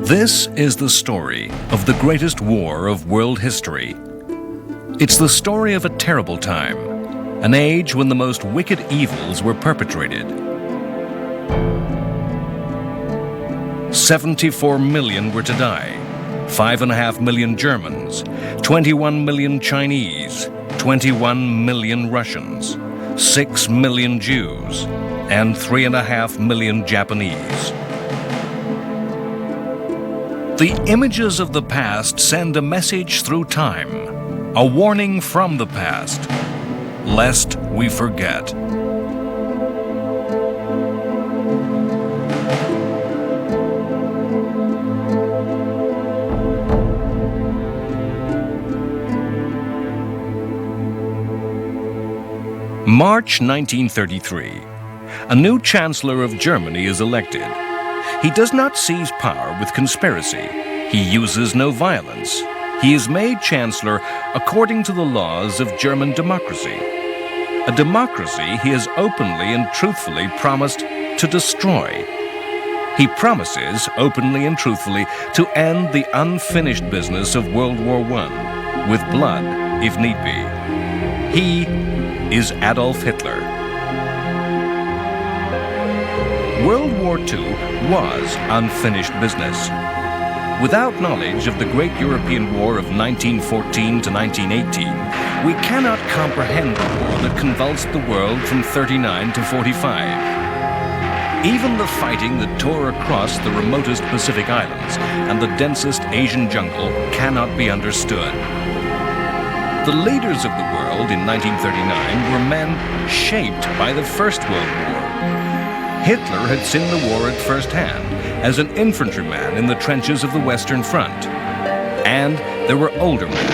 This is the story of the greatest war of world history. It's the story of a terrible time, an age when the most wicked evils were perpetrated. 74 million were to die, 5.5 million Germans, 21 million Chinese, 21 million Russians, 6 million Jews, and 3.5 million Japanese. The images of the past send a message through time, a warning from the past, lest we forget. March 1933. A new Chancellor of Germany is elected. He does not seize power with conspiracy. He uses no violence. He is made Chancellor according to the laws of German democracy. A democracy he has openly and truthfully promised to destroy. He promises openly and truthfully to end the unfinished business of World War I, with blood if need be. He is Adolf Hitler. World War II was unfinished business. Without knowledge of the great European War of 1914 to 1918, we cannot comprehend the war that convulsed the world from 39 to 45. Even the fighting that tore across the remotest Pacific islands and the densest Asian jungle cannot be understood. The leaders of the world in 1939 were men shaped by the First World War. Hitler had seen the war at first hand as an infantryman in the trenches of the Western Front. And there were older men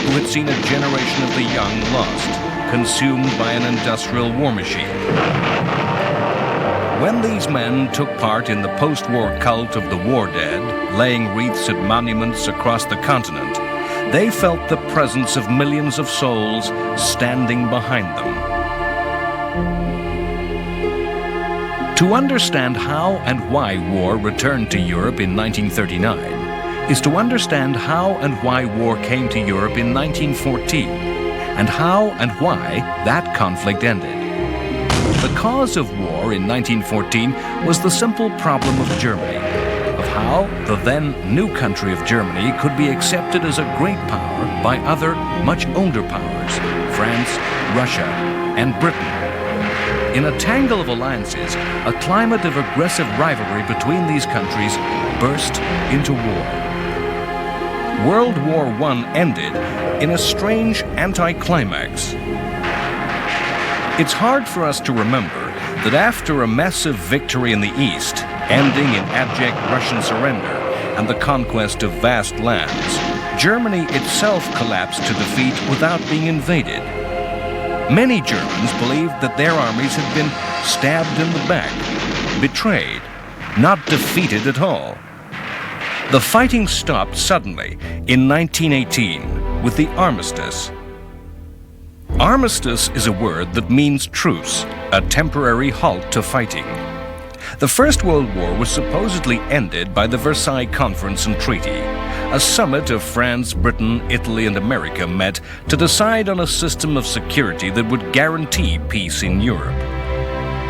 who had seen a generation of the young lost, consumed by an industrial war machine. When these men took part in the post-war cult of the war dead, laying wreaths at monuments across the continent, they felt the presence of millions of souls standing behind them. To understand how and why war returned to Europe in 1939 is to understand how and why war came to Europe in 1914 and how and why that conflict ended. The cause of war in 1914 was the simple problem of Germany, of how the then new country of Germany could be accepted as a great power by other, much older powers, France, Russia, and Britain. In a tangle of alliances, a climate of aggressive rivalry between these countries burst into war. World War I ended in a strange anticlimax. It's hard for us to remember that after a massive victory in the East, ending in abject Russian surrender and the conquest of vast lands, Germany itself collapsed to defeat without being invaded. Many Germans believed that their armies had been stabbed in the back, betrayed, not defeated at all. The fighting stopped suddenly in 1918 with the armistice. Armistice is a word that means truce, a temporary halt to fighting. The First World War was supposedly ended by the Versailles Conference and Treaty. A summit of France, Britain, Italy, and America met to decide on a system of security that would guarantee peace in Europe.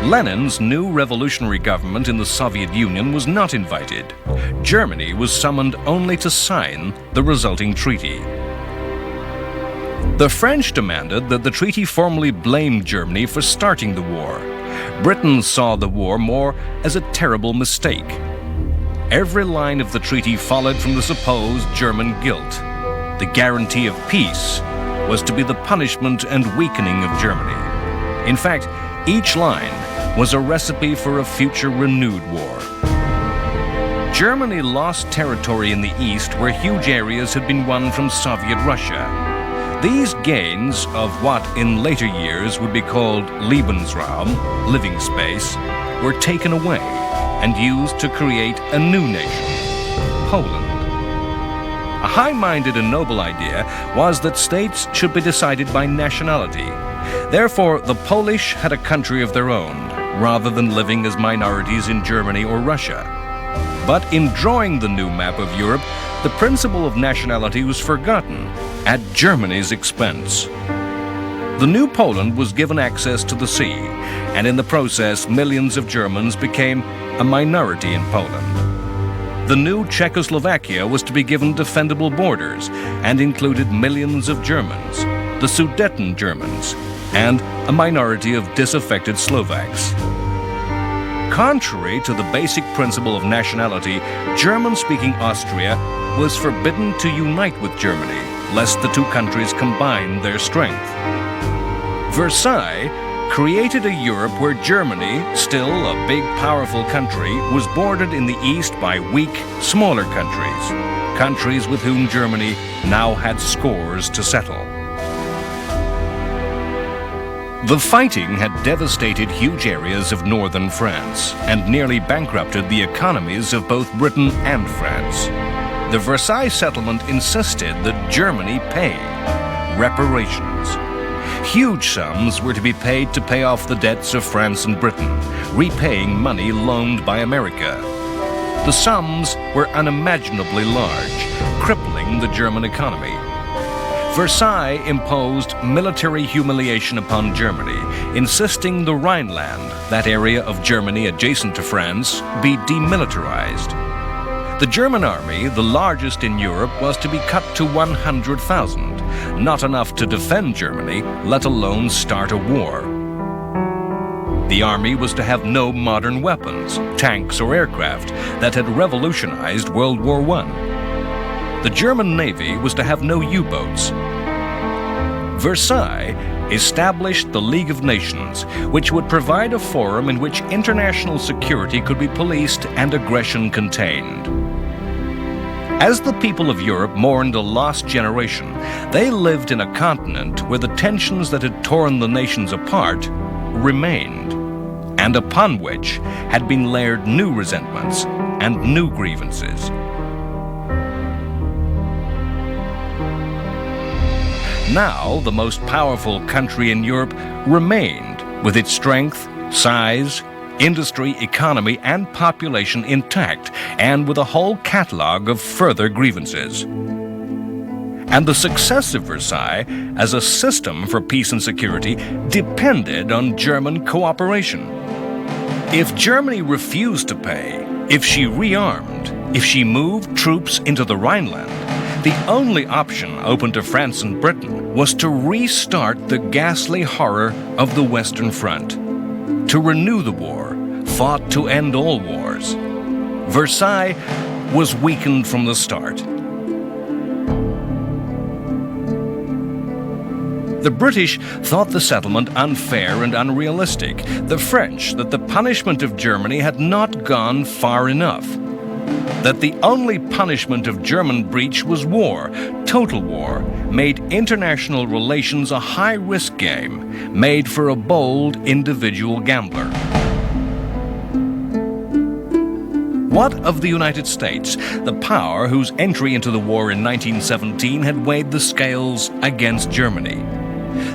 Lenin's new revolutionary government in the Soviet Union was not invited. Germany was summoned only to sign the resulting treaty. The French demanded that the treaty formally blame Germany for starting the war. Britain saw the war more as a terrible mistake. Every line of the treaty followed from the supposed German guilt. The guarantee of peace was to be the punishment and weakening of Germany. In fact, each line was a recipe for a future renewed war. Germany lost territory in the east where huge areas had been won from Soviet Russia. These gains of what in later years would be called Lebensraum, living space, were taken away and used to create a new nation, Poland. A high-minded and noble idea was that states should be decided by nationality. Therefore, the Polish had a country of their own, rather than living as minorities in Germany or Russia. But in drawing the new map of Europe, the principle of nationality was forgotten at Germany's expense. The new Poland was given access to the sea, and in the process, millions of Germans became a minority in Poland. The new Czechoslovakia was to be given defendable borders and included millions of Germans, the Sudeten Germans, and a minority of disaffected Slovaks. Contrary to the basic principle of nationality, German-speaking Austria was forbidden to unite with Germany, lest the two countries combine their strength. Versailles created a Europe where Germany, still a big, powerful country, was bordered in the east by weak, smaller countries with whom Germany now had scores to settle. The fighting had devastated huge areas of northern France and nearly bankrupted the economies of both Britain and France. The Versailles settlement insisted that Germany pay reparations. Huge sums were to be paid to pay off the debts of France and Britain, repaying money loaned by America. The sums were unimaginably large, crippling the German economy. Versailles imposed military humiliation upon Germany, insisting the Rhineland, that area of Germany adjacent to France, be demilitarized. The German army, the largest in Europe, was to be cut to 100,000, not enough to defend Germany, let alone start a war. The army was to have no modern weapons, tanks or aircraft that had revolutionized World War I. The German Navy was to have no U-boats. Versailles established the League of Nations, which would provide a forum in which international security could be policed and aggression contained. As the people of Europe mourned a lost generation, they lived in a continent where the tensions that had torn the nations apart remained, and upon which had been layered new resentments and new grievances. Now, the most powerful country in Europe remained with its strength, size, industry, economy, and population intact, and with a whole catalog of further grievances. And the success of Versailles as a system for peace and security depended on German cooperation. If Germany refused to pay, if she rearmed, if she moved troops into the Rhineland, the only option open to France and Britain was to restart the ghastly horror of the Western Front, to renew the war, fought to end all wars. Versailles was weakened from the start. The British thought the settlement unfair and unrealistic. The French that the punishment of Germany had not gone far enough. That the only punishment of German breach was war, total war, made international relations a high-risk game, made for a bold individual gambler. What of the United States, the power whose entry into the war in 1917 had weighed the scales against Germany?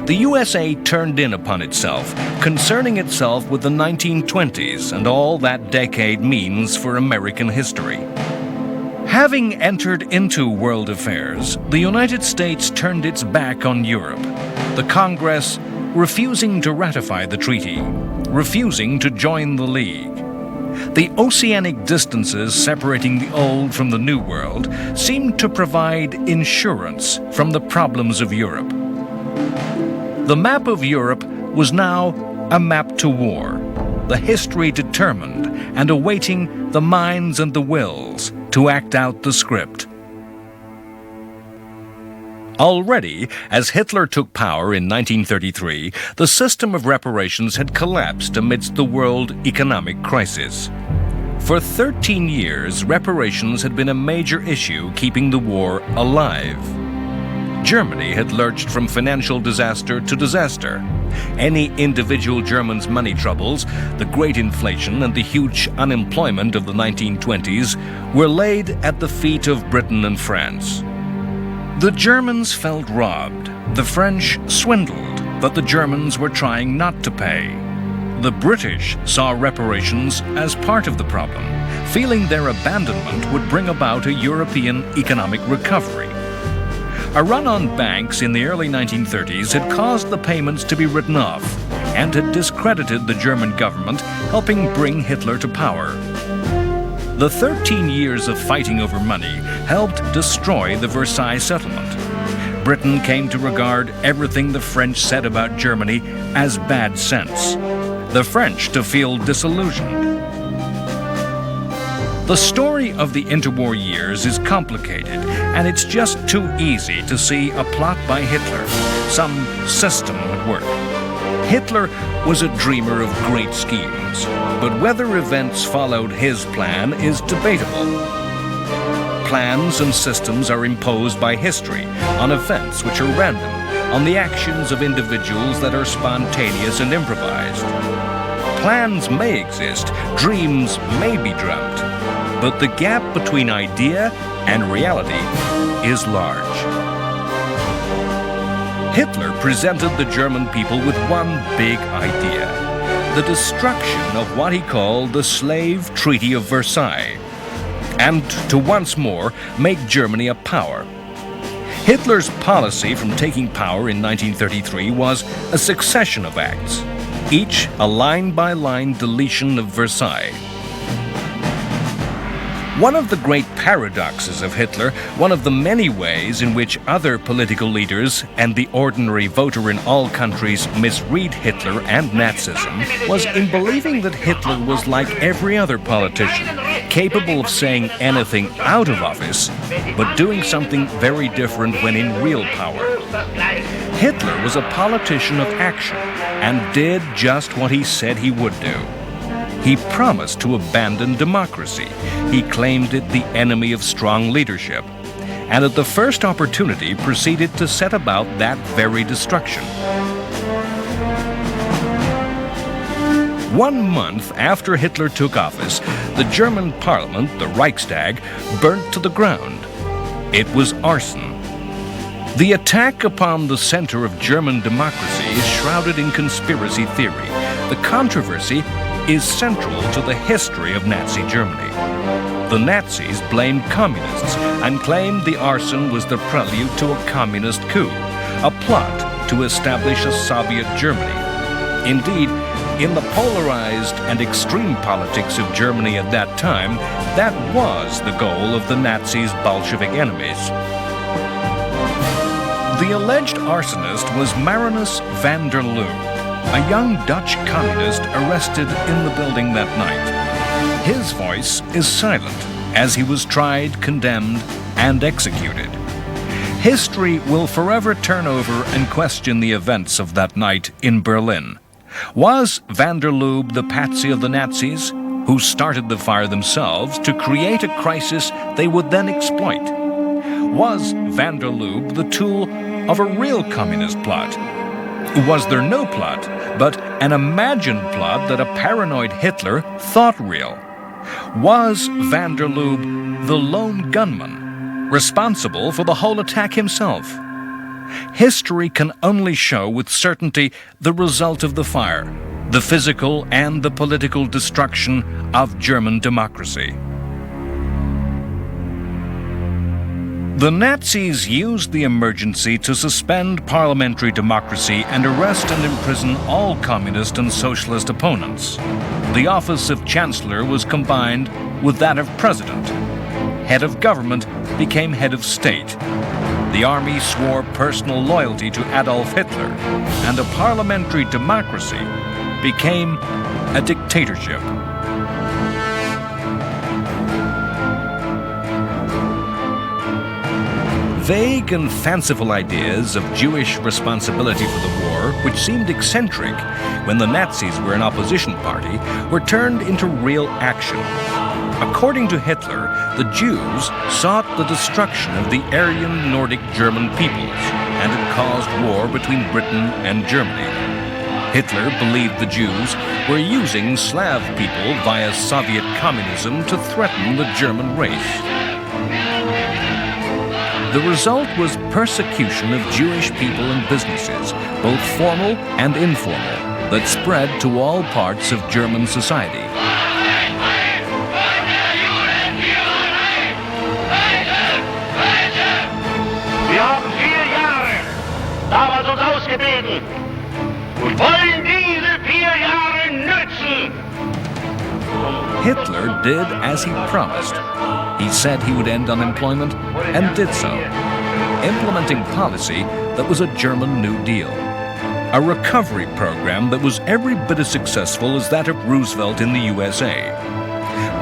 The USA turned in upon itself, concerning itself with the 1920s and all that decade means for American history. Having entered into world affairs, the United States turned its back on Europe, the Congress refusing to ratify the treaty, refusing to join the League. The oceanic distances separating the old from the new world seemed to provide insurance from the problems of Europe. The map of Europe was now a map to war, the history determined and awaiting the minds and the wills to act out the script. Already, as Hitler took power in 1933, the system of reparations had collapsed amidst the world economic crisis. For 13 years, reparations had been a major issue keeping the war alive. Germany had lurched from financial disaster to disaster. Any individual German's money troubles, the great inflation and the huge unemployment of the 1920s were laid at the feet of Britain and France. The Germans felt robbed. The French swindled that the Germans were trying not to pay. The British saw reparations as part of the problem, feeling their abandonment would bring about a European economic recovery. A run on banks in the early 1930s had caused the payments to be written off and had discredited the German government, helping bring Hitler to power. The 13 years of fighting over money helped destroy the Versailles settlement. Britain came to regard everything the French said about Germany as bad sense. The French to feel disillusioned. The story of the interwar years is complicated, and it's just too easy to see a plot by Hitler, some system at work. Hitler was a dreamer of great schemes, but whether events followed his plan is debatable. Plans and systems are imposed by history on events which are random, on the actions of individuals that are spontaneous and improvised. Plans may exist, dreams may be dreamt, but the gap between idea and reality is large. Hitler presented the German people with one big idea: the destruction of what he called the Slave Treaty of Versailles, and to once more make Germany a power. Hitler's policy from taking power in 1933 was a succession of acts, each a line-by-line deletion of Versailles. One of the great paradoxes of Hitler, one of the many ways in which other political leaders and the ordinary voter in all countries misread Hitler and Nazism, was in believing that Hitler was like every other politician, capable of saying anything out of office, but doing something very different when in real power. Hitler was a politician of action and did just what he said he would do. He promised to abandon democracy. He claimed it the enemy of strong leadership, and at the first opportunity proceeded to set about that very destruction. 1 month after Hitler took office, the German parliament, the Reichstag, burnt to the ground. It was arson. The attack upon the center of German democracy is shrouded in conspiracy theory. The controversy is central to the history of Nazi Germany. The Nazis blamed communists and claimed the arson was the prelude to a communist coup, a plot to establish a Soviet Germany. Indeed, in the polarized and extreme politics of Germany at that time, that was the goal of the Nazis' Bolshevik enemies. The alleged arsonist was Marinus van der Lubbe, a young Dutch communist arrested in the building that night. His voice is silent as he was tried, condemned, and executed. History will forever turn over and question the events of that night in Berlin. Was van der Lubbe the patsy of the Nazis, who started the fire themselves to create a crisis they would then exploit? Was van der Lubbe the tool of a real communist plot? Was there no plot, but an imagined plot that a paranoid Hitler thought real? Was van der Lubbe the lone gunman, responsible for the whole attack himself? History can only show with certainty the result of the fire, the physical and the political destruction of German democracy. The Nazis used the emergency to suspend parliamentary democracy and arrest and imprison all communist and socialist opponents. The office of Chancellor was combined with that of President. Head of government became head of state. The army swore personal loyalty to Adolf Hitler, and a parliamentary democracy became a dictatorship. Vague and fanciful ideas of Jewish responsibility for the war, which seemed eccentric when the Nazis were an opposition party, were turned into real action. According to Hitler, the Jews sought the destruction of the Aryan Nordic German peoples and had caused war between Britain and Germany. Hitler believed the Jews were using Slav people via Soviet communism to threaten the German race. The result was persecution of Jewish people and businesses, both formal and informal. that spread to all parts of German society. Wir haben 4 Jahre damals uns ausgebildet und wollen diese 4 Jahre nützen. Hitler did as he promised. He said he would end unemployment and did so, implementing policy that was a German New Deal, a recovery program that was every bit as successful as that of Roosevelt in the USA.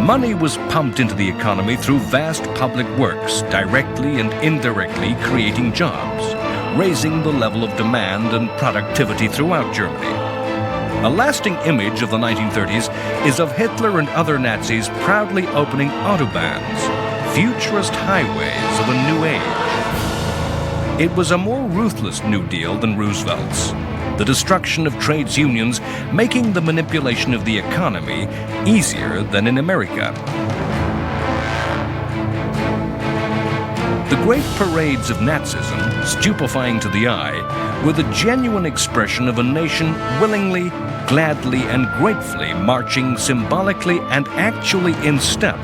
Money was pumped into the economy through vast public works, directly and indirectly creating jobs, raising the level of demand and productivity throughout Germany. A lasting image of the 1930s is of Hitler and other Nazis proudly opening autobahns, futurist highways of a new age. It was a more ruthless New Deal than Roosevelt's, the destruction of trades unions making the manipulation of the economy easier than in America. The great parades of Nazism, stupefying to the eye, were the genuine expression of a nation willingly, gladly, and gratefully marching symbolically and actually in step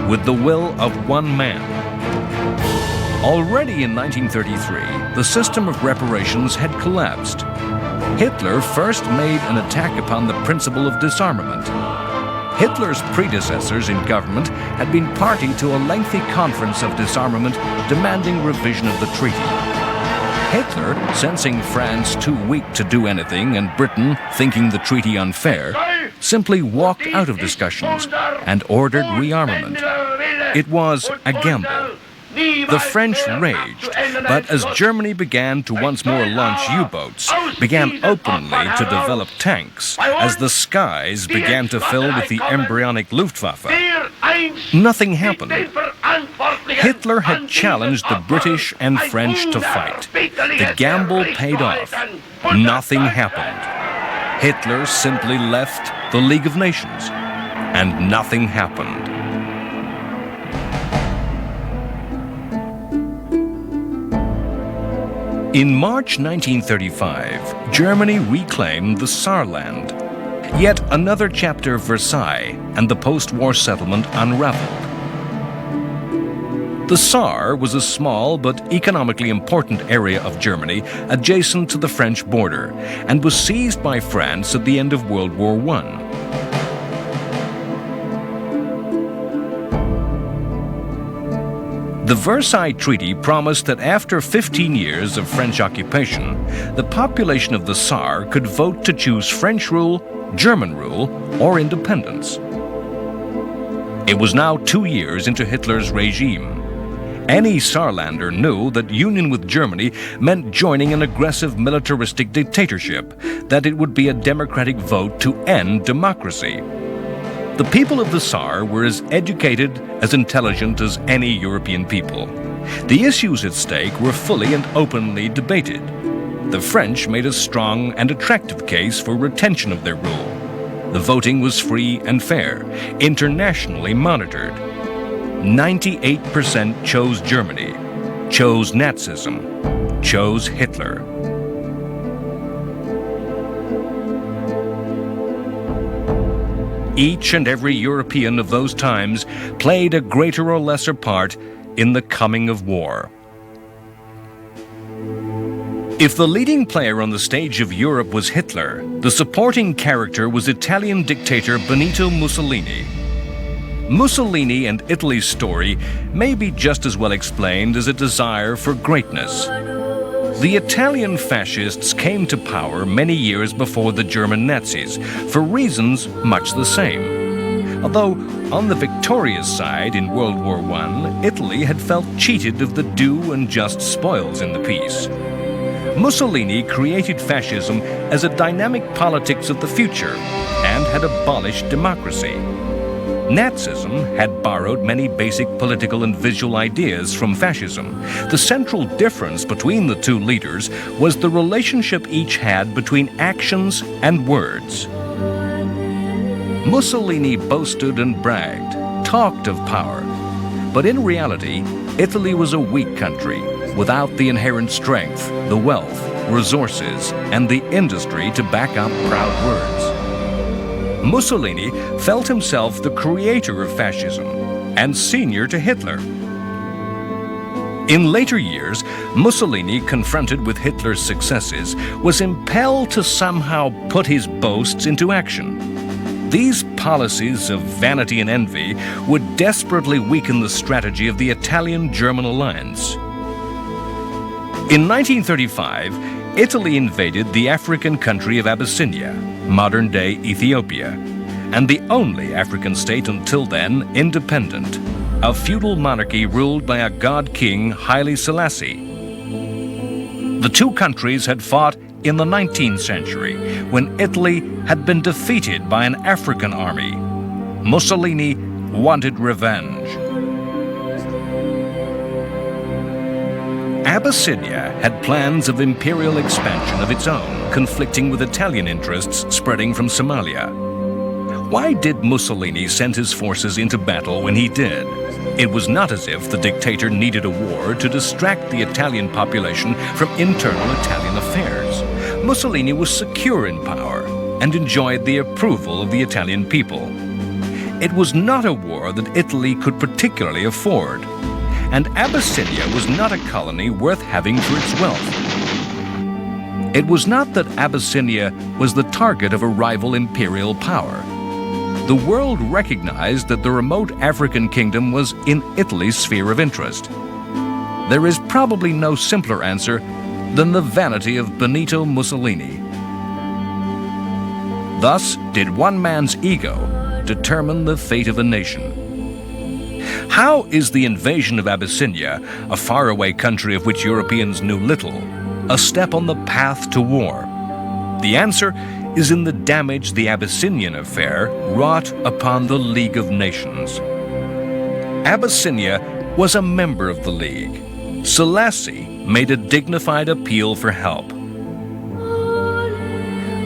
with the will of one man. Already in 1933, the system of reparations had collapsed. Hitler first made an attack upon the principle of disarmament. Hitler's predecessors in government had been party to a lengthy conference of disarmament demanding revision of the treaty. Hitler, sensing France too weak to do anything and Britain thinking the treaty unfair, simply walked out of discussions and ordered rearmament. It was a gamble. The French raged, but as Germany began to once more launch U-boats, began openly to develop tanks, as the skies began to fill with the embryonic Luftwaffe, nothing happened. Hitler had challenged the British and French to fight. The gamble paid off. Nothing happened. Hitler simply left the League of Nations, and nothing happened. In March 1935, Germany reclaimed the Saarland. Yet another chapter of Versailles and the post-war settlement unraveled. The Saar was a small but economically important area of Germany adjacent to the French border and was seized by France at the end of World War I. The Versailles Treaty promised that after 15 years of French occupation, the population of the Saar could vote to choose French rule, German rule, or independence. It was now 2 years into Hitler's regime. Any Saarlander knew that union with Germany meant joining an aggressive militaristic dictatorship, that it would be a democratic vote to end democracy. The people of the Saar were as educated, as intelligent as any European people. The issues at stake were fully and openly debated. The French made a strong and attractive case for retention of their rule. The voting was free and fair, internationally monitored. 98% chose Germany, chose Nazism, chose Hitler. Each and every European of those times played a greater or lesser part in the coming of war. If the leading player on the stage of Europe was Hitler, the supporting character was Italian dictator Benito Mussolini. Mussolini and Italy's story may be just as well explained as a desire for greatness. The Italian fascists came to power many years before the German Nazis, for reasons much the same. Although, on the victorious side in World War I, Italy had felt cheated of the due and just spoils in the peace. Mussolini created fascism as a dynamic politics of the future and had abolished democracy. Nazism had borrowed many basic political and visual ideas from fascism. The central difference between the two leaders was the relationship each had between actions and words. Mussolini boasted and bragged, talked of power, but in reality, Italy was a weak country without the inherent strength, the wealth, resources, and the industry to back up proud words. Mussolini felt himself the creator of fascism and senior to Hitler. In later years, Mussolini, confronted with Hitler's successes, was impelled to somehow put his boasts into action. These policies of vanity and envy would desperately weaken the strategy of the Italian-German alliance. In 1935, Italy invaded the African country of Abyssinia, modern-day Ethiopia, and the only African state until then independent, a feudal monarchy ruled by a god-king, Haile Selassie. The two countries had fought in the 19th century, when Italy had been defeated by an African army. Mussolini wanted revenge. Abyssinia had plans of imperial expansion of its own, conflicting with Italian interests spreading from Somalia. Why did Mussolini send his forces into battle when he did? It was not as if the dictator needed a war to distract the Italian population from internal Italian affairs. Mussolini was secure in power and enjoyed the approval of the Italian people. It was not a war that Italy could particularly afford, and Abyssinia was not a colony worth having for its wealth. It was not that Abyssinia was the target of a rival imperial power. The world recognized that the remote African kingdom was in Italy's sphere of interest. There is probably no simpler answer than the vanity of Benito Mussolini. Thus did one man's ego determine the fate of a nation. How is the invasion of Abyssinia, a faraway country of which Europeans knew little, a step on the path to war? The answer is in the damage the Abyssinian affair wrought upon the League of Nations. Abyssinia was a member of the League. Selassie made a dignified appeal for help.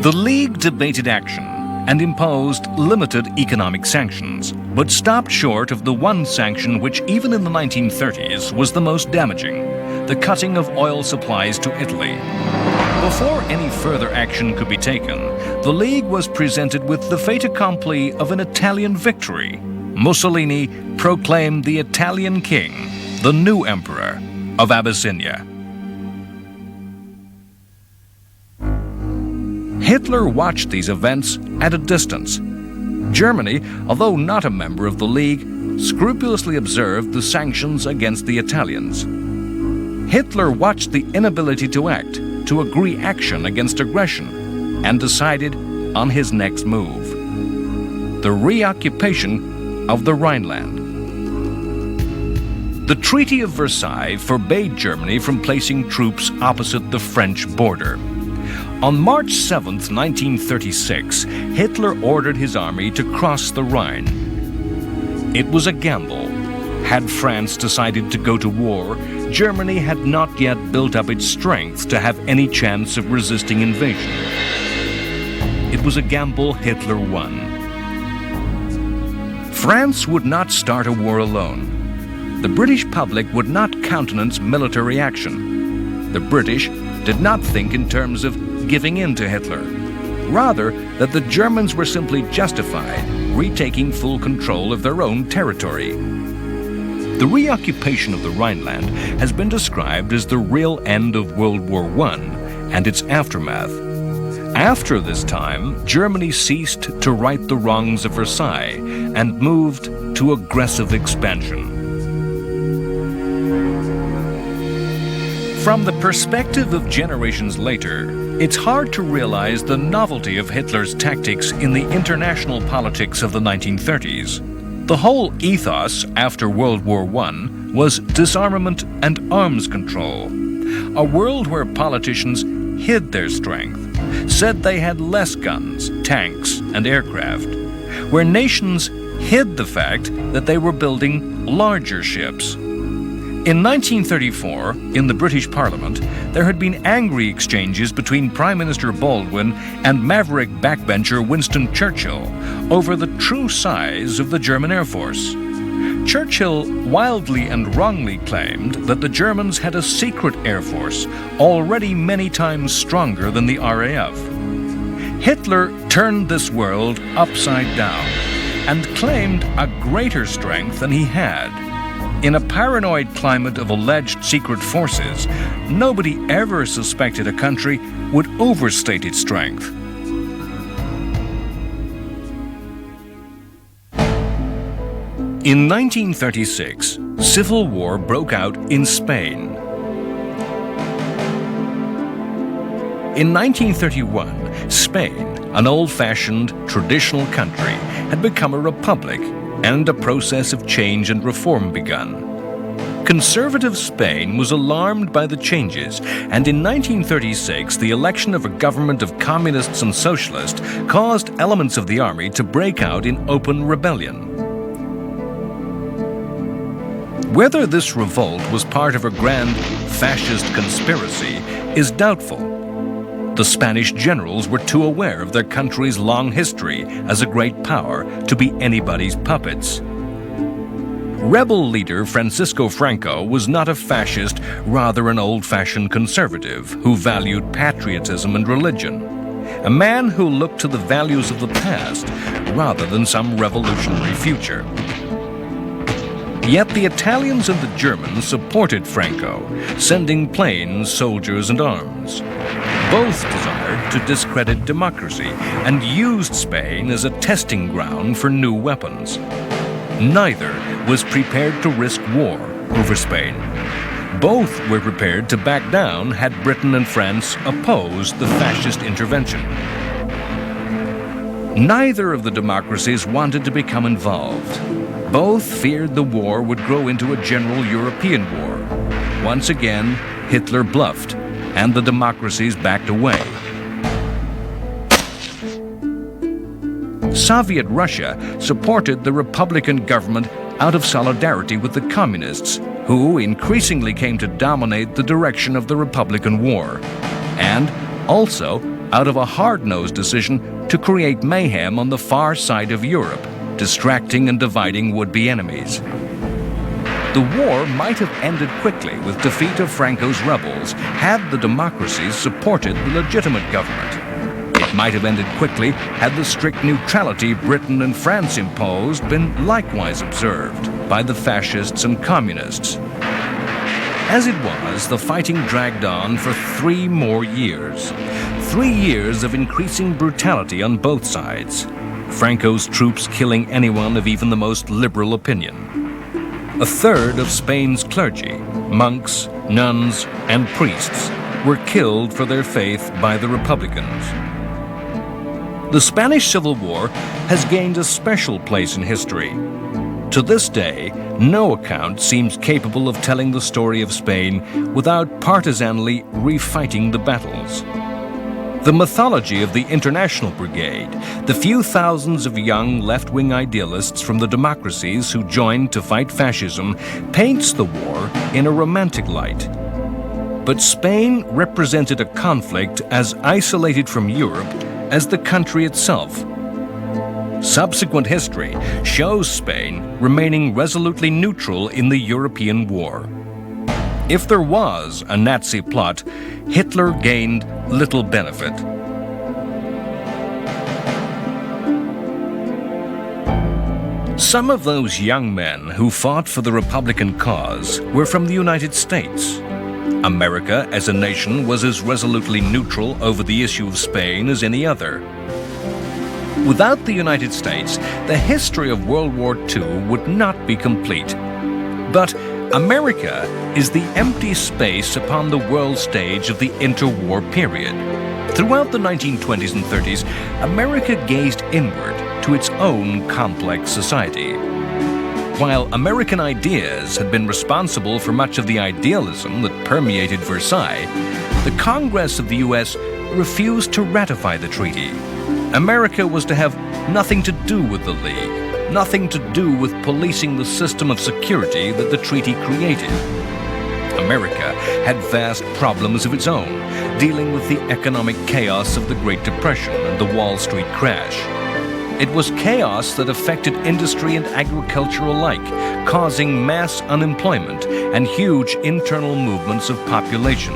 The League debated action and imposed limited economic sanctions, but stopped short of the one sanction which even in the 1930s was the most damaging, the cutting of oil supplies to Italy. Before any further action could be taken, the League was presented with the fait accompli of an Italian victory. Mussolini proclaimed the Italian king, the new emperor of Abyssinia. Hitler watched these events at a distance. Germany, although not a member of the League, scrupulously observed the sanctions against the Italians. Hitler watched the inability to act, to agree action against aggression, and decided on his next move: the reoccupation of the Rhineland. The Treaty of Versailles forbade Germany from placing troops opposite the French border. On March 7, 1936, Hitler ordered his army to cross the Rhine. It was a gamble. Had France decided to go to war, Germany had not yet built up its strength to have any chance of resisting invasion. It was a gamble Hitler won. France would not start a war alone. The British public would not countenance military action. The British did not think in terms of giving in to Hitler. Rather, that the Germans were simply justified retaking full control of their own territory. The reoccupation of the Rhineland has been described as the real end of World War I and its aftermath. After this time, Germany ceased to right the wrongs of Versailles and moved to aggressive expansion. From the perspective of generations later, it's hard to realize the novelty of Hitler's tactics in the international politics of the 1930s. The whole ethos after World War I was disarmament and arms control. A world where politicians hid their strength, said they had less guns, tanks, and aircraft. Where nations hid the fact that they were building larger ships. In 1934, in the British Parliament, there had been angry exchanges between Prime Minister Baldwin and maverick backbencher Winston Churchill over the true size of the German Air Force. Churchill wildly and wrongly claimed that the Germans had a secret air force already many times stronger than the RAF. Hitler turned this world upside down and claimed a greater strength than he had. In a paranoid climate of alleged secret forces, nobody ever suspected a country would overstate its strength. In 1936, civil war broke out in Spain. In 1931, Spain, an old-fashioned, traditional country, had become a republic, and a process of change and reform begun. Conservative Spain was alarmed by the changes, and in 1936 the election of a government of communists and socialists caused elements of the army to break out in open rebellion. Whether this revolt was part of a grand fascist conspiracy is doubtful. The Spanish generals were too aware of their country's long history as a great power to be anybody's puppets. Rebel leader Francisco Franco was not a fascist, rather an old-fashioned conservative who valued patriotism and religion. A man who looked to the values of the past rather than some revolutionary future. Yet the Italians and the Germans supported Franco, sending planes, soldiers, and arms. Both desired to discredit democracy and used Spain as a testing ground for new weapons. Neither was prepared to risk war over Spain. Both were prepared to back down had Britain and France opposed the fascist intervention. Neither of the democracies wanted to become involved. Both feared the war would grow into a general European war. Once again, Hitler bluffed, and the democracies backed away. Soviet Russia supported the Republican government out of solidarity with the communists, who increasingly came to dominate the direction of the Republican War, and also out of a hard-nosed decision to create mayhem on the far side of Europe, distracting and dividing would-be enemies. The war might have ended quickly with defeat of Franco's rebels had the democracies supported the legitimate government. It might have ended quickly had the strict neutrality Britain and France imposed been likewise observed by the fascists and communists. As it was, the fighting dragged on for 3 more years. 3 years of increasing brutality on both sides. Franco's troops killing anyone of even the most liberal opinion. A third of Spain's clergy, monks, nuns, and priests, were killed for their faith by the Republicans. The Spanish Civil War has gained a special place in history. To this day, no account seems capable of telling the story of Spain without partisanly refighting the battles. The mythology of the International Brigade, the few thousands of young left-wing idealists from the democracies who joined to fight fascism, paints the war in a romantic light. But Spain represented a conflict as isolated from Europe as the country itself. Subsequent history shows Spain remaining resolutely neutral in the European war. If there was a Nazi plot, Hitler gained little benefit. Some of those young men who fought for the Republican cause were from the United States. America as a nation was as resolutely neutral over the issue of Spain as any other. Without the United States, the history of World War II would not be complete. But America is the empty space upon the world stage of the interwar period. Throughout the 1920s and 30s, America gazed inward to its own complex society. While American ideas had been responsible for much of the idealism that permeated Versailles, the Congress of the U.S. refused to ratify the treaty. America was to have nothing to do with the League, nothing to do with policing the system of security that the treaty created. America had vast problems of its own, dealing with the economic chaos of the Great Depression and the Wall Street crash. It was chaos that affected industry and agriculture alike, causing mass unemployment and huge internal movements of population.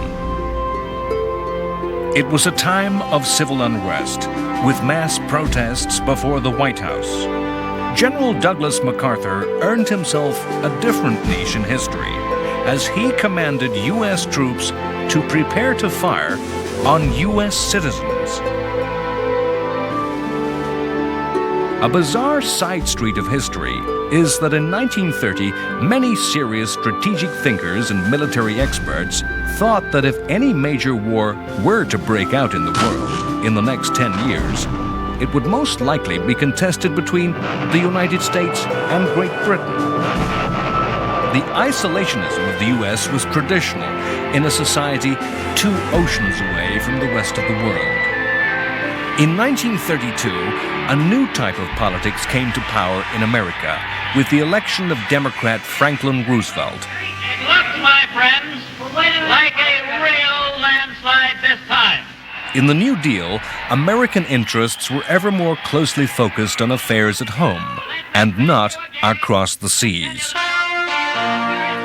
It was a time of civil unrest, with mass protests before the White House. General Douglas MacArthur earned himself a different niche in history, as he commanded U.S. troops to prepare to fire on U.S. citizens. A bizarre side street of history is that in 1930, many serious strategic thinkers and military experts thought that if any major war were to break out in the world in the next 10 years, it would most likely be contested between the United States and Great Britain. The isolationism of the U.S. was traditional in a society 2 oceans away from the rest of the world. In 1932, a new type of politics came to power in America with the election of Democrat Franklin Roosevelt. It looks, my friends, like a real landslide this time. In the New Deal, American interests were ever more closely focused on affairs at home and not across the seas.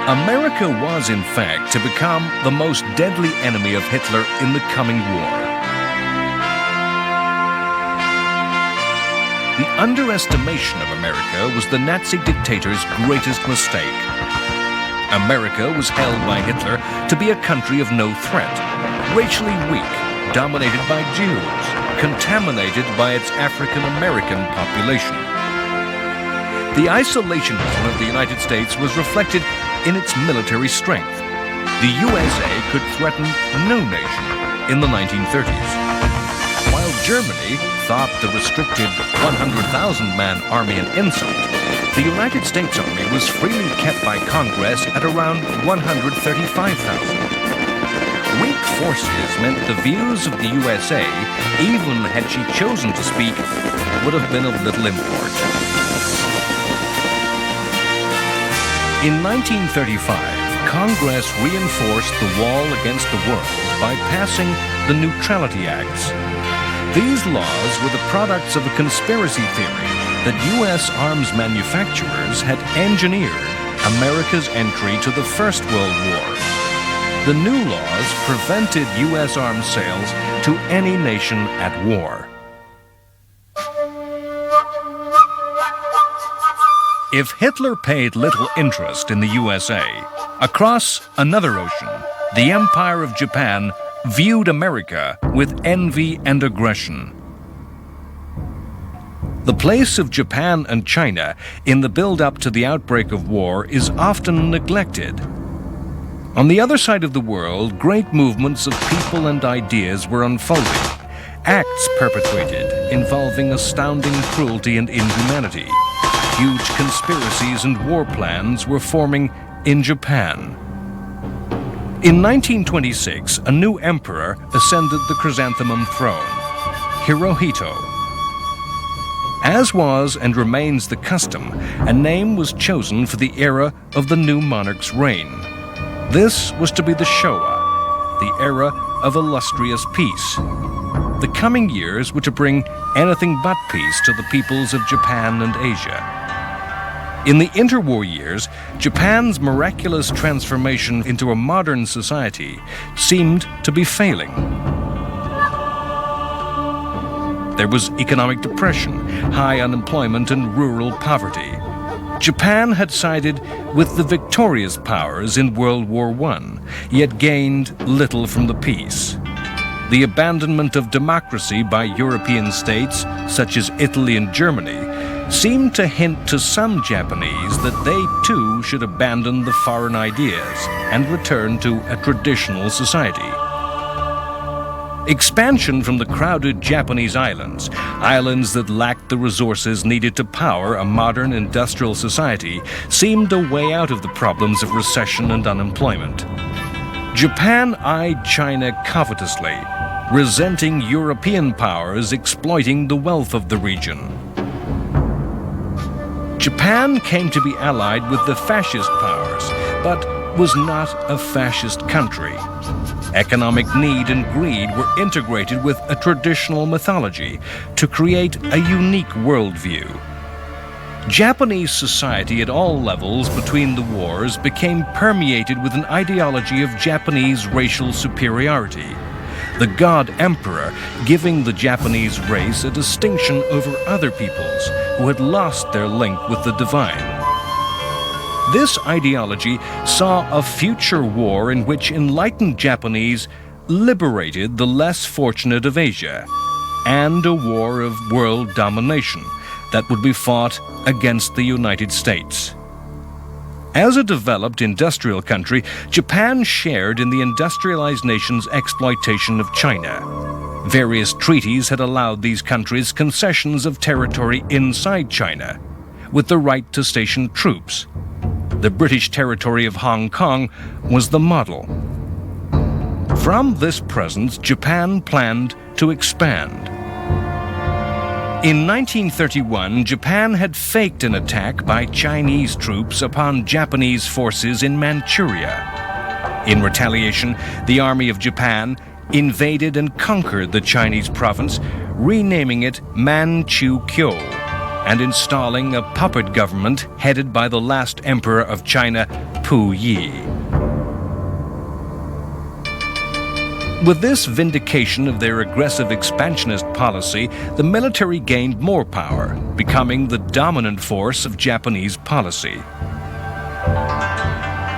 America was, in fact, to become the most deadly enemy of Hitler in the coming war. The underestimation of America was the Nazi dictator's greatest mistake. America was held by Hitler to be a country of no threat, racially weak, dominated by Jews, contaminated by its African-American population. The isolationism of the United States was reflected in its military strength. The USA could threaten no nation in the 1930s. While Germany thought the restricted 100,000-man army an insult, the United States Army was freely kept by Congress at around 135,000. Weak forces meant the views of the USA, even had she chosen to speak, would have been of little import. In 1935, Congress reinforced the wall against the world by passing the Neutrality Acts. These laws were the products of a conspiracy theory that U.S. arms manufacturers had engineered America's entry to the First World War. The new laws prevented U.S. arms sales to any nation at war. If Hitler paid little interest in the USA, across another ocean, the Empire of Japan viewed America with envy and aggression. The place of Japan and China in the build-up to the outbreak of war is often neglected. On the other side of the world, great movements of people and ideas were unfolding, acts perpetrated involving astounding cruelty and inhumanity. Huge conspiracies and war plans were forming in Japan. In 1926, a new emperor ascended the chrysanthemum throne, Hirohito. As was and remains the custom, a name was chosen for the era of the new monarch's reign. This was to be the Showa, the era of illustrious peace. The coming years were to bring anything but peace to the peoples of Japan and Asia. In the interwar years, Japan's miraculous transformation into a modern society seemed to be failing. There was economic depression, high unemployment, and rural poverty. Japan had sided with the victorious powers in World War I, yet gained little from the peace. The abandonment of democracy by European states, such as Italy and Germany, seemed to hint to some Japanese that they too should abandon the foreign ideas and return to a traditional society. Expansion from the crowded Japanese islands, islands that lacked the resources needed to power a modern industrial society, seemed a way out of the problems of recession and unemployment. Japan eyed China covetously, resenting European powers exploiting the wealth of the region. Japan came to be allied with the fascist powers, but was not a fascist country. Economic need and greed were integrated with a traditional mythology to create a unique worldview. Japanese society at all levels between the wars became permeated with an ideology of Japanese racial superiority, the God Emperor giving the Japanese race a distinction over other peoples who had lost their link with the divine. This ideology saw a future war in which enlightened Japanese liberated the less fortunate of Asia, and a war of world domination that would be fought against the United States. As a developed industrial country, Japan shared in the industrialized nation's exploitation of China. Various treaties had allowed these countries concessions of territory inside China, with the right to station troops. The British territory of Hong Kong was the model. From this presence, Japan planned to expand. In 1931, Japan had faked an attack by Chinese troops upon Japanese forces in Manchuria. In retaliation, the Army of Japan invaded and conquered the Chinese province, renaming it Manchukuo, and installing a puppet government headed by the last emperor of China, Puyi. With this vindication of their aggressive expansionist policy, the military gained more power, becoming the dominant force of Japanese policy.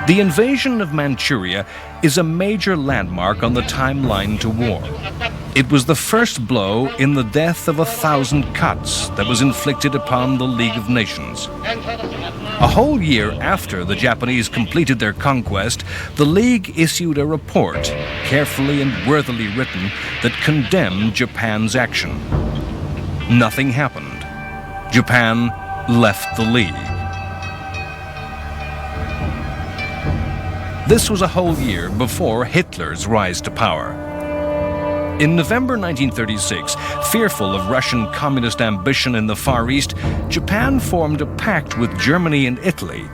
The invasion of Manchuria is a major landmark on the timeline to war. It was the first blow in the death of 1,000 cuts that was inflicted upon the League of Nations. A whole year after the Japanese completed their conquest, the League issued a report, carefully and worthily written, that condemned Japan's action. Nothing happened. Japan left the League. This was a whole year before Hitler's rise to power. In November 1936, fearful of Russian communist ambition in the Far East, Japan formed a pact with Germany and Italy,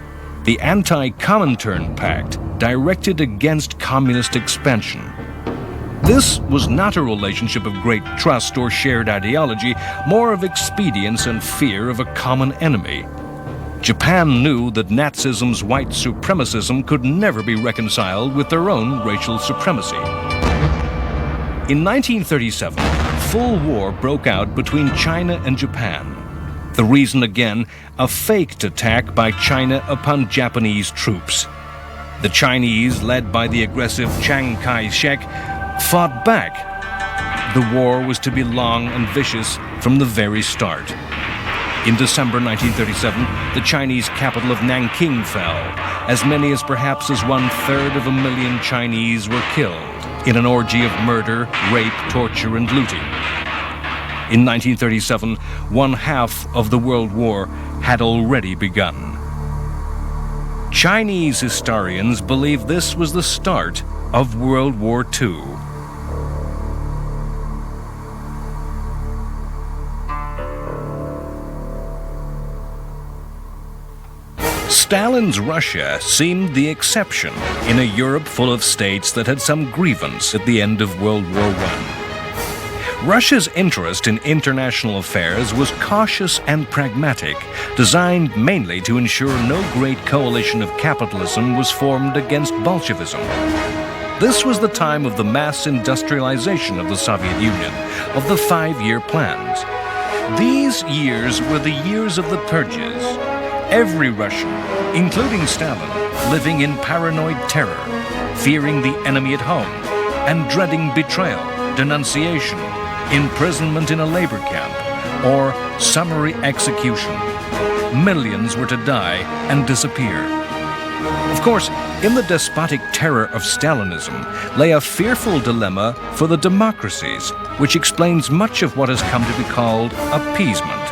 the Anti-Comintern Pact, directed against communist expansion. This was not a relationship of great trust or shared ideology, more of expedience and fear of a common enemy. Japan knew that Nazism's white supremacism could never be reconciled with their own racial supremacy. In 1937, full war broke out between China and Japan. The reason again, a faked attack by China upon Japanese troops. The Chinese, led by the aggressive Chiang Kai-shek, fought back. The war was to be long and vicious from the very start. In December 1937, the Chinese capital of Nanking fell. As many as perhaps as 1/3 of a million Chinese were killed in an orgy of murder, rape, torture, and looting. In 1937, 1/2 of the World War had already begun. Chinese historians believe this was the start of World War II. Stalin's Russia seemed the exception in a Europe full of states that had some grievance at the end of World War I. Russia's interest in international affairs was cautious and pragmatic, designed mainly to ensure no great coalition of capitalism was formed against Bolshevism. This was the time of the mass industrialization of the Soviet Union, of the 5-year plans. These years were the years of the purges. Every Russian, including Stalin, living in paranoid terror, fearing the enemy at home, and dreading betrayal, denunciation, imprisonment in a labor camp, or summary execution. Millions were to die and disappear. Of course, in the despotic terror of Stalinism lay a fearful dilemma for the democracies, which explains much of what has come to be called appeasement.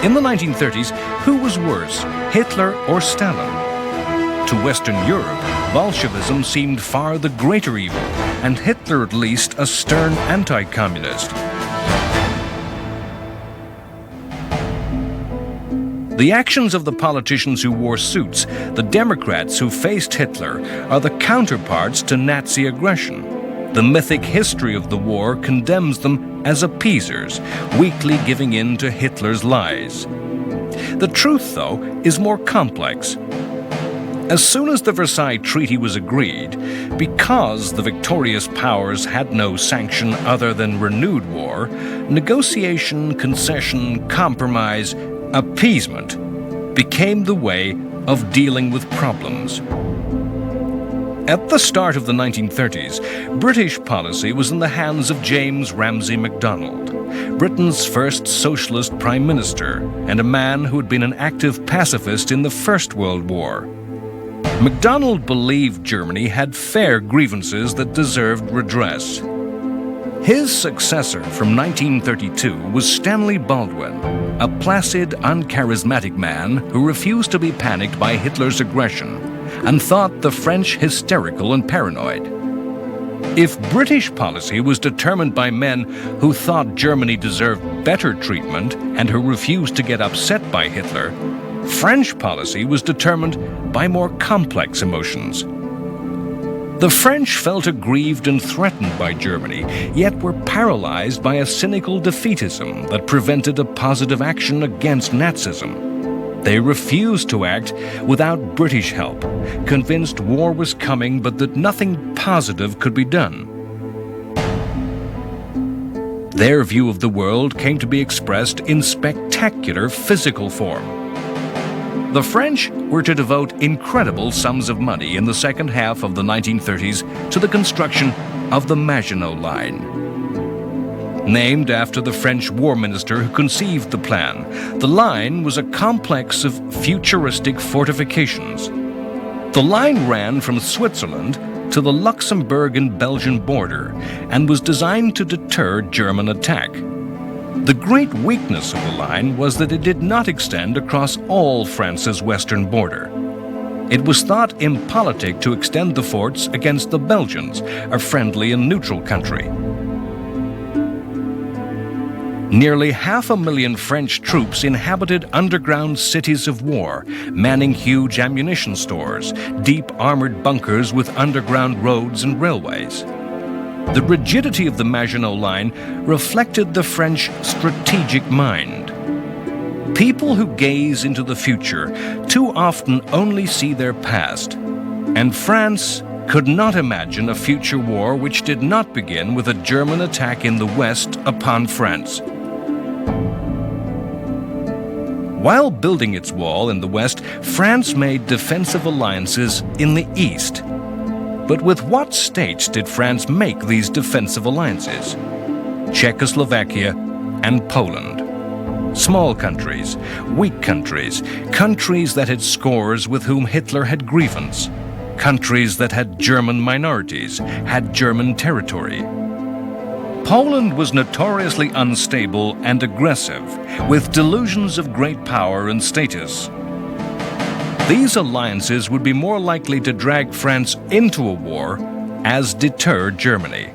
In the 1930s, who was worse, Hitler or Stalin? To Western Europe, Bolshevism seemed far the greater evil, and Hitler at least a stern anti-communist. The actions of the politicians who wore suits, the Democrats who faced Hitler, are the counterparts to Nazi aggression. The mythic history of the war condemns them as appeasers, weakly giving in to Hitler's lies. The truth, though, is more complex. As soon as the Versailles Treaty was agreed, because the victorious powers had no sanction other than renewed war, negotiation, concession, compromise, appeasement became the way of dealing with problems. At the start of the 1930s, British policy was in the hands of James Ramsay MacDonald, Britain's first socialist prime minister and a man who had been an active pacifist in the First World War. MacDonald believed Germany had fair grievances that deserved redress. His successor from 1932 was Stanley Baldwin, a placid, uncharismatic man who refused to be panicked by Hitler's aggression and thought the French hysterical and paranoid. If British policy was determined by men who thought Germany deserved better treatment and who refused to get upset by Hitler, French policy was determined by more complex emotions. The French felt aggrieved and threatened by Germany, yet were paralyzed by a cynical defeatism that prevented a positive action against Nazism. They refused to act without British help, convinced war was coming but that nothing positive could be done. Their view of the world came to be expressed in spectacular physical form. The French were to devote incredible sums of money in the second half of the 1930s to the construction of the Maginot Line. Named after the French war minister who conceived the plan, the line was a complex of futuristic fortifications. The line ran from Switzerland to the Luxembourg and Belgian border and was designed to deter German attack. The great weakness of the line was that it did not extend across all France's western border. It was thought impolitic to extend the forts against the Belgians, a friendly and neutral country. Nearly 500,000 French troops inhabited underground cities of war, manning huge ammunition stores, deep armored bunkers with underground roads and railways. The rigidity of the Maginot Line reflected the French strategic mind. People who gaze into the future too often only see their past, and France could not imagine a future war which did not begin with a German attack in the West upon France. While building its wall in the West, France made defensive alliances in the East. But with what states did France make these defensive alliances? Czechoslovakia and Poland. Small countries, weak countries, countries that had scores with whom Hitler had grievance, countries that had German minorities, had German territory. Poland was notoriously unstable and aggressive, with delusions of great power and status. These alliances would be more likely to drag France into a war as deter Germany.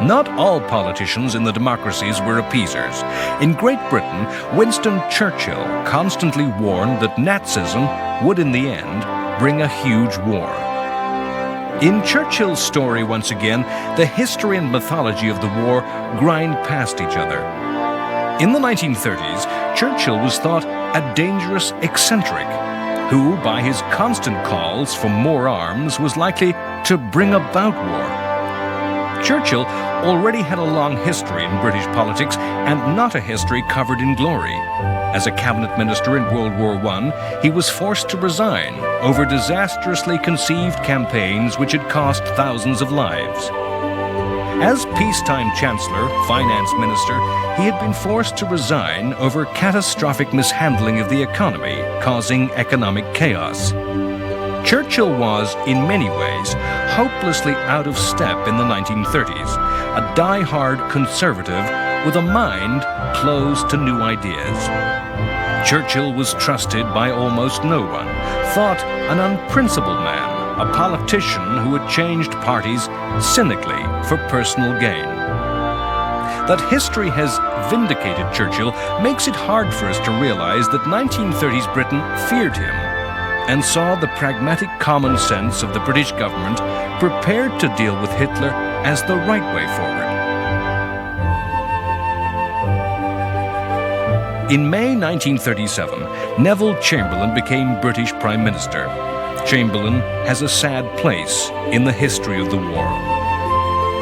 Not all politicians in the democracies were appeasers. In Great Britain, Winston Churchill constantly warned that Nazism would in the end bring a huge war. In Churchill's story, once again, the history and mythology of the war grind past each other. In the 1930s, Churchill was thought a dangerous eccentric who, by his constant calls for more arms, was likely to bring about war. Churchill already had a long history in British politics and not a history covered in glory. As a cabinet minister in World War I, he was forced to resign over disastrously conceived campaigns which had cost thousands of lives. As peacetime chancellor, finance minister, he had been forced to resign over catastrophic mishandling of the economy, causing economic chaos. Churchill was, in many ways, hopelessly out of step in the 1930s, a die-hard conservative with a mind closed to new ideas. Churchill was trusted by almost no one, thought an unprincipled man, a politician who had changed parties cynically for personal gain. That history has vindicated Churchill makes it hard for us to realize that 1930s Britain feared him and saw the pragmatic common sense of the British government prepared to deal with Hitler as the right way forward. In May 1937, Neville Chamberlain became British Prime Minister. Chamberlain has a sad place in the history of the war.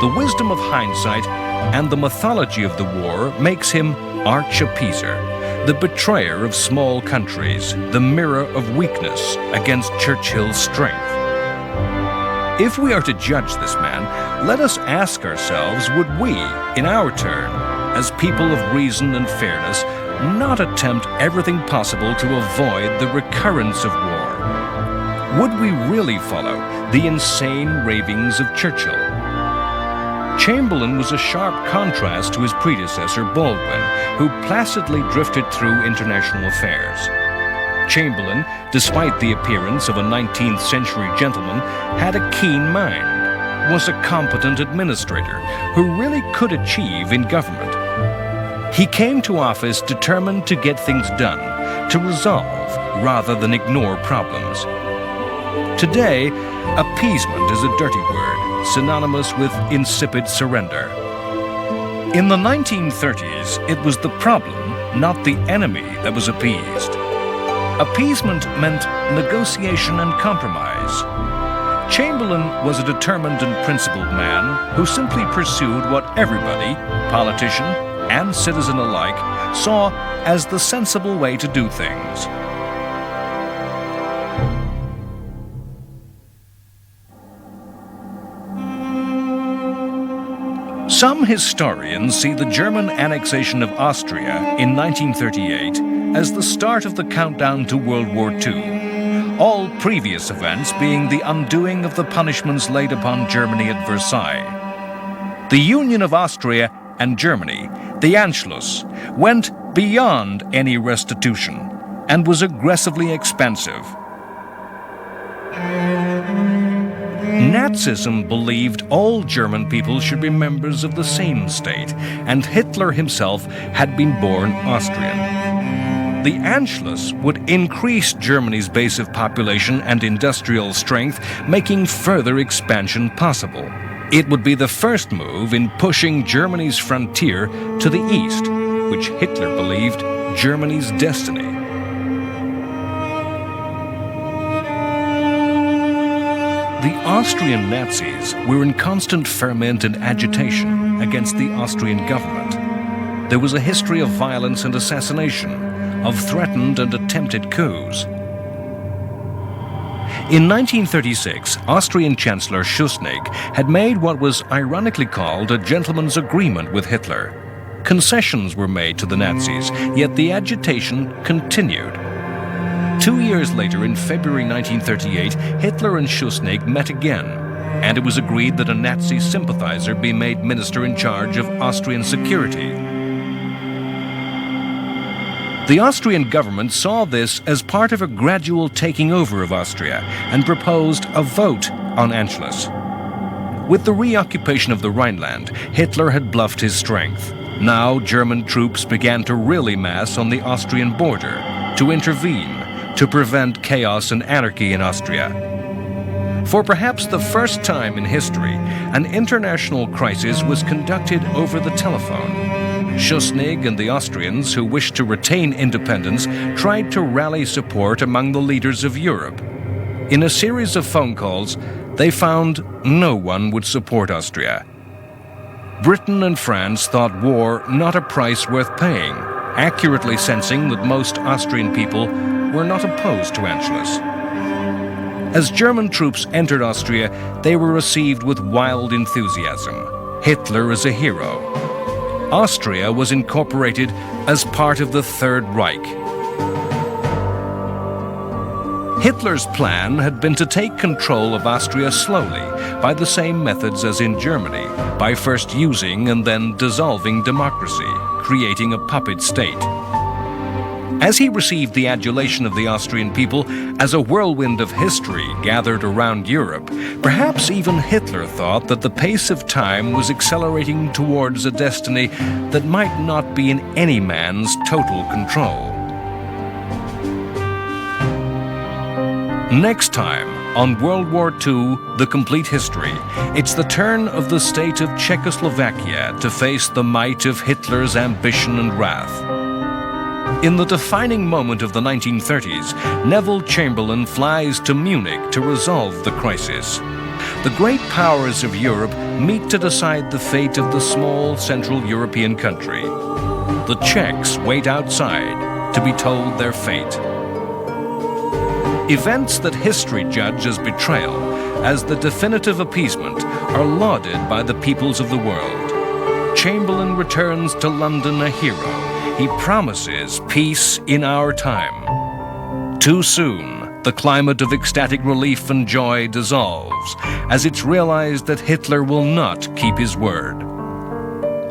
The wisdom of hindsight and the mythology of the war makes him arch-appeaser, the betrayer of small countries, the mirror of weakness against Churchill's strength. If we are to judge this man, let us ask ourselves, would we, in our turn, as people of reason and fairness, not attempt everything possible to avoid the recurrence of war? Would we really follow the insane ravings of Churchill? Chamberlain was a sharp contrast to his predecessor, Baldwin, who placidly drifted through international affairs. Chamberlain, despite the appearance of a 19th century gentleman, had a keen mind, was a competent administrator who really could achieve in government. He came to office determined to get things done, to resolve rather than ignore problems. Today, appeasement is a dirty word, synonymous with insipid surrender. In the 1930s, it was the problem, not the enemy, that was appeased. Appeasement meant negotiation and compromise. Chamberlain was a determined and principled man who simply pursued what everybody, politician and citizen alike, saw as the sensible way to do things. Some historians see the German annexation of Austria in 1938 as the start of the countdown to World War II, all previous events being the undoing of the punishments laid upon Germany at Versailles. The union of Austria and Germany, the Anschluss, went beyond any restitution and was aggressively expansive. Nazism believed all German people should be members of the same state, and Hitler himself had been born Austrian. The Anschluss would increase Germany's base of population and industrial strength, making further expansion possible. It would be the first move in pushing Germany's frontier to the east, which Hitler believed Germany's destiny. The Austrian Nazis were in constant ferment and agitation against the Austrian government. There was a history of violence and assassination, of threatened and attempted coups. In 1936, Austrian Chancellor Schuschnigg had made what was ironically called a gentleman's agreement with Hitler. Concessions were made to the Nazis, yet the agitation continued. 2 years later, in February 1938, Hitler and Schuschnigg met again, and it was agreed that a Nazi sympathizer be made minister in charge of Austrian security. The Austrian government saw this as part of a gradual taking over of Austria and proposed a vote on Anschluss. With the reoccupation of the Rhineland, Hitler had bluffed his strength. Now German troops began to really mass on the Austrian border, to intervene, to prevent chaos and anarchy in Austria. For perhaps the first time in history, an international crisis was conducted over the telephone. Schuschnigg and the Austrians, who wished to retain independence, tried to rally support among the leaders of Europe. In a series of phone calls, they found no one would support Austria. Britain and France thought war not a price worth paying, accurately sensing that most Austrian people were not opposed to Anschluss. As German troops entered Austria, they were received with wild enthusiasm. Hitler is a hero. Austria was incorporated as part of the Third Reich. Hitler's plan had been to take control of Austria slowly, by the same methods as in Germany, by first using and then dissolving democracy, creating a puppet state. As he received the adulation of the Austrian people as a whirlwind of history gathered around Europe, perhaps even Hitler thought that the pace of time was accelerating towards a destiny that might not be in any man's total control. Next time, on World War II, The Complete History, it's the turn of the state of Czechoslovakia to face the might of Hitler's ambition and wrath. In the defining moment of the 1930s, Neville Chamberlain flies to Munich to resolve the crisis. The great powers of Europe meet to decide the fate of the small Central European country. The Czechs wait outside to be told their fate. Events that history judge as betrayal, as the definitive appeasement, are lauded by the peoples of the world. Chamberlain returns to London a hero. He promises peace in our time. Too soon, the climate of ecstatic relief and joy dissolves, as it's realized that Hitler will not keep his word.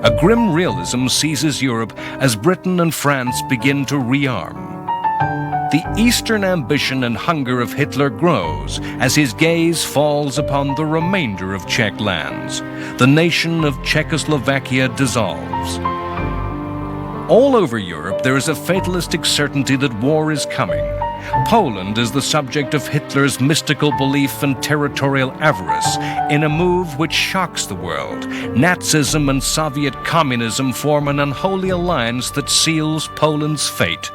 A grim realism seizes Europe as Britain and France begin to rearm. The eastern ambition and hunger of Hitler grows as his gaze falls upon the remainder of Czech lands. The nation of Czechoslovakia dissolves. All over Europe, there is a fatalistic certainty that war is coming. Poland is the subject of Hitler's mystical belief and territorial avarice in a move which shocks the world. Nazism and Soviet communism form an unholy alliance that seals Poland's fate.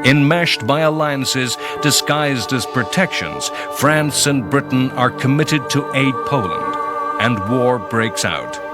Enmeshed by alliances disguised as protections, France and Britain are committed to aid Poland, and war breaks out.